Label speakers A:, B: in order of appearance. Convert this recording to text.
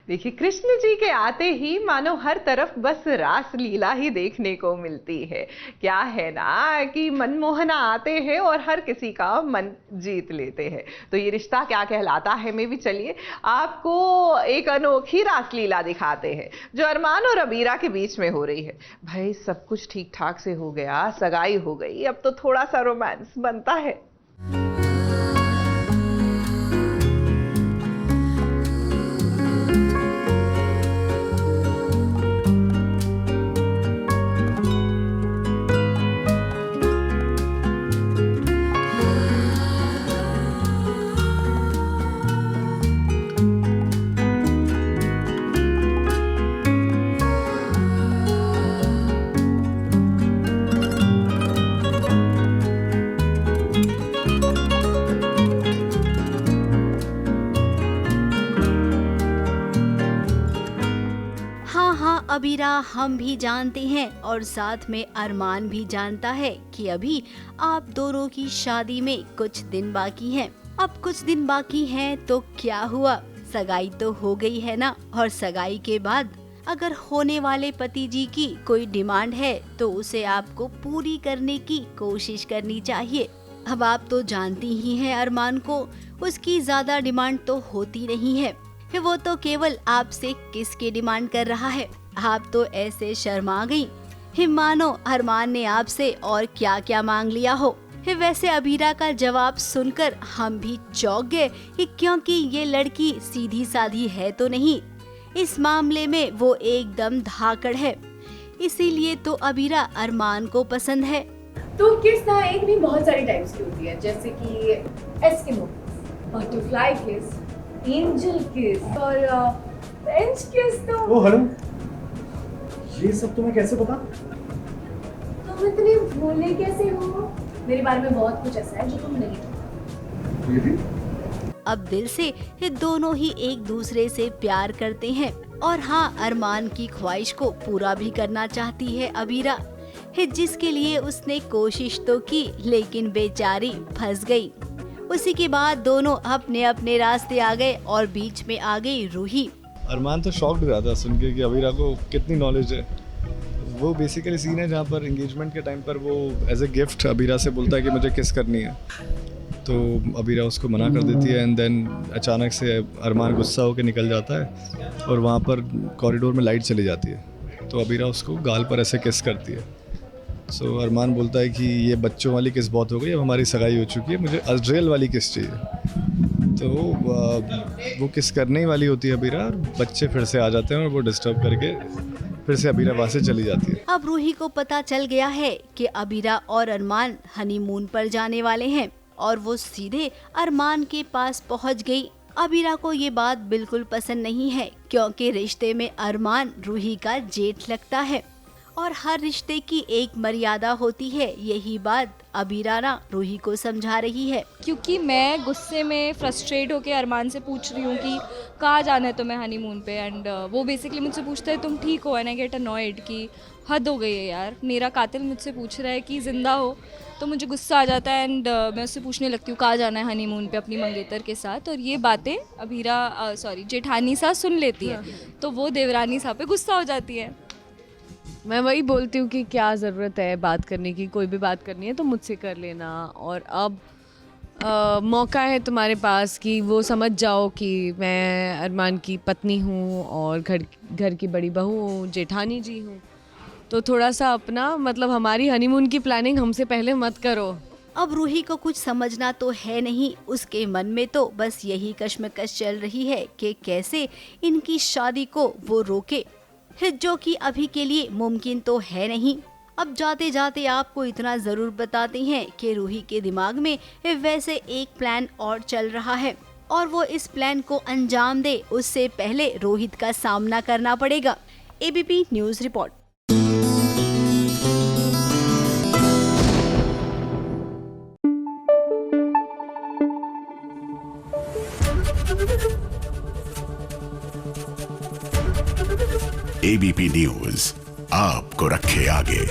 A: देखिए, कृष्ण जी के आते ही मानो हर तरफ बस रास लीला ही देखने को मिलती है। क्या है ना कि मनमोहना आते हैं और हर किसी का मन जीत लेते हैं। तो ये रिश्ता क्या कहलाता है में भी चलिए आपको एक अनोखी रास लीला दिखाते हैं जो अरमान और अबीरा के बीच में हो रही है। भाई सब कुछ ठीक ठाक से हो गया, सगाई हो गई, अब तो थोड़ा सा रोमांस बनता है।
B: अबीरा, हम भी जानते हैं और साथ में अरमान भी जानता है कि अभी आप दोनों की शादी में कुछ दिन बाकी हैं। अब कुछ दिन बाकी हैं तो क्या हुआ, सगाई तो हो गई है ना। और सगाई के बाद अगर होने वाले पति जी की कोई डिमांड है तो उसे आपको पूरी करने की कोशिश करनी चाहिए। अब आप तो जानती ही हैं अरमान को, उसकी ज्यादा डिमांड तो होती नहीं है। वो तो केवल आपसे किसकी डिमांड कर रहा है। आप तो ऐसे शर्मा गई मानो अरमान ने आपसे और क्या क्या मांग लिया हो। वैसे अबीरा का जवाब सुनकर हम भी चौंक गए क्योंकि ये लड़की सीधी साधी है तो नहीं, इस मामले में वो एकदम धाकड़ है। इसीलिए तो अबीरा अरमान को पसंद है।
C: तो किस ना एक नहीं बहुत सारी टाइप्स की होती है, जैसे कि एस्किमो, बटरफ्लाई किस, एंजल किस और फ्रेंच किस। तो
D: ओ हेलो, ये सब तुम्हें कैसे पता?
C: तुम इतने भोले कैसे हो? मेरे बारे में बहुत कुछ ऐसा है जो तुम नहीं जानते।
D: ये भी?
B: अब दिल से ये दोनों ही एक दूसरे से प्यार करते हैं और हाँ, अरमान की ख्वाहिश को पूरा भी करना चाहती है अबीरा, जिसके लिए उसने कोशिश तो की लेकिन बेचारी फंस गई। उसी के बाद दोनों अपने अपने रास्ते आ गए और बीच में आ गई रूही।
E: अरमान तो शॉक्ड रहा था सुन के कि अबीरा को कितनी नॉलेज है। वो बेसिकली सीन है जहाँ पर एंगेजमेंट के टाइम पर वो एज ए गिफ्ट अबीरा से बोलता है कि मुझे किस करनी है, तो अबीरा उसको मना कर देती है। एंड देन अचानक से अरमान गुस्सा होकर निकल जाता है और वहाँ पर कॉरिडोर में लाइट चली जाती है, तो अबीरा उसको गाल पर ऐसे किस करती है। सो अरमान बोलता है कि ये बच्चों वाली किस बहुत हो गई, अब हमारी सगाई हो चुकी है, मुझे रियल वाली किस चाहिए। तो वो किस करने ही वाली होती है अबीरा, और बच्चे फिर से आ जाते हैं और वो डिस्टर्ब करके फिर से अबीरा वहाँ से चली जाती है।
B: अब रूही को पता चल गया है कि अबीरा और अरमान हनीमून पर जाने वाले हैं और वो सीधे अरमान के पास पहुँच गई। अबीरा को ये बात बिल्कुल पसंद नहीं है क्योंकि रिश्ते में अरमान रूही का जेठ लगता है और हर रिश्ते की एक मर्यादा होती है। यही बात अबीरा ना रूही को समझा रही है।
F: क्योंकि मैं गुस्से में फ्रस्ट्रेट होकर अरमान से पूछ रही हूँ कि कहाँ जाना है तुम्हें हनीमून पे, एंड वो बेसिकली मुझसे पूछता है तुम ठीक हो, एंड आई गेट अनॉयड कि हद हो गई है यार, मेरा कातिल मुझसे पूछ रहा है कि जिंदा हो, तो मुझे गुस्सा आ जाता है एंड मैं उससे पूछने लगती हूँ कहाँ जाना है हनीमून पे अपनी मंगेतर के साथ। और ये बातें अबीरा जेठानी सा सुन लेती है, तो वो देवरानी सा पे गुस्सा हो जाती है।
C: मैं वही बोलती हूँ कि क्या ज़रूरत है बात करने की, कोई भी बात करनी है तो मुझसे कर लेना। और अब मौका है तुम्हारे पास कि वो समझ जाओ कि मैं अरमान की पत्नी हूँ और घर की बड़ी बहू हूँ, जेठानी जी हूँ। तो थोड़ा सा अपना मतलब हमारी हनीमून की प्लानिंग हमसे पहले मत करो।
B: अब रूही को कुछ समझना तो है नहीं, उसके मन में तो बस यही कश्मकश चल रही है कि कैसे इनकी शादी को वो रोके, जो कि अभी के लिए मुमकिन तो है नहीं। अब जाते जाते आपको इतना जरूर बताते हैं कि रूही के दिमाग में वैसे एक प्लान और चल रहा है और वो इस प्लान को अंजाम दे उससे पहले रोहित का सामना करना पड़ेगा। ABP news report.
G: ABP news आपको रखे आगे।